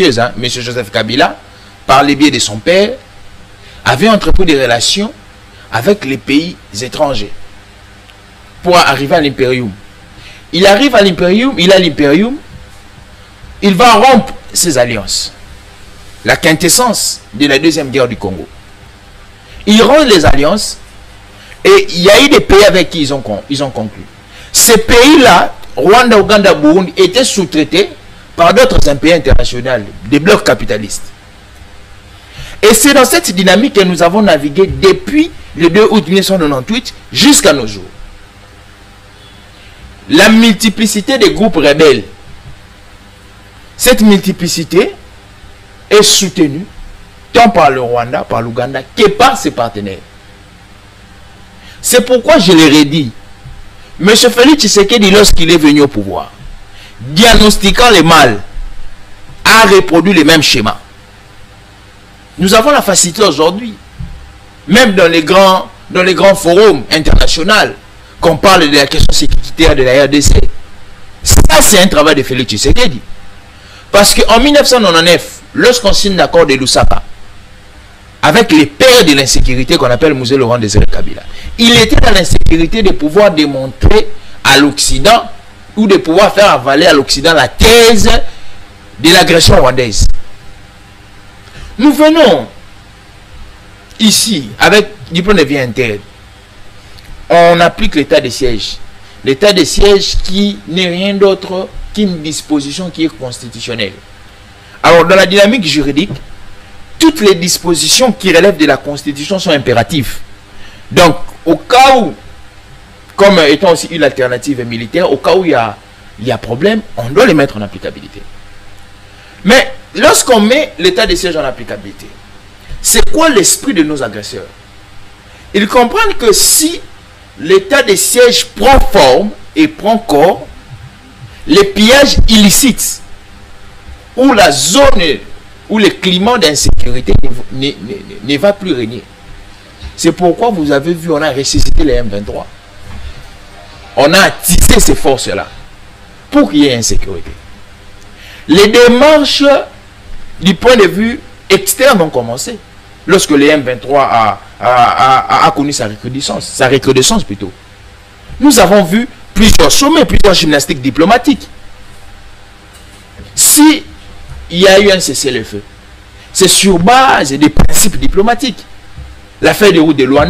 auspicieuse. Hein. M. Joseph Kabila, par le biais de son père, avait entrepris des relations avec les pays étrangers pour arriver à l'impérium. Il arrive à l'impérium, il a l'impérium, il va rompre ses alliances. La quintessence de la deuxième guerre du Congo. Il rompt les alliances et il y a eu des pays avec qui ils ont conclu. Ces pays-là, Rwanda, Ouganda, Burundi, étaient sous-traités par d'autres pays internationaux, des blocs capitalistes. Et c'est dans cette dynamique que nous avons navigué depuis le 2 août 1998 jusqu'à nos jours. La multiplicité des groupes rebelles, cette multiplicité est soutenue tant par le Rwanda, par l'Ouganda, que par ses partenaires. C'est pourquoi je l'ai redit. M. Félix Tshisekedi, lorsqu'il est venu au pouvoir, diagnostiquant le mal, a reproduit le même schéma. Nous avons la facilité aujourd'hui, même dans les grands forums internationaux, qu'on parle de la question sécuritaire de la RDC. Ça, c'est un travail de Félix Tshisekedi. Parce qu'en 1999, lorsqu'on signe l'accord de Lusaka, avec les pères de l'insécurité qu'on appelle Mzee Laurent Désiré Kabila, il était dans l'insécurité de pouvoir démontrer à l'Occident, ou de pouvoir faire avaler à l'Occident la thèse de l'agression rwandaise. Nous venons ici, avec du point de vue interne, on applique l'état de siège. L'état de siège qui n'est rien d'autre qu'une disposition qui est constitutionnelle. Alors, dans la dynamique juridique, toutes les dispositions qui relèvent de la Constitution sont impératives. Donc, au cas où, comme étant aussi une alternative militaire, au cas où il y a problème, on doit les mettre en applicabilité. Mais lorsqu'on met l'état de siège en applicabilité, c'est quoi l'esprit de nos agresseurs? Ils comprennent que si l'état de siège prend forme et prend corps, les pillages illicites ou la zone où le climat d'insécurité ne va plus régner. C'est pourquoi vous avez vu, on a ressuscité les M23. On a attisé ces forces-là pour qu'il y ait insécurité. Les démarches du point de vue externe ont commencé lorsque le M23 a connu sa recrudescence plutôt. Nous avons vu plusieurs sommets, plusieurs gymnastiques diplomatiques. Si il y a eu un cessez-le-feu, c'est sur base des principes diplomatiques. La feuille de route de Luanda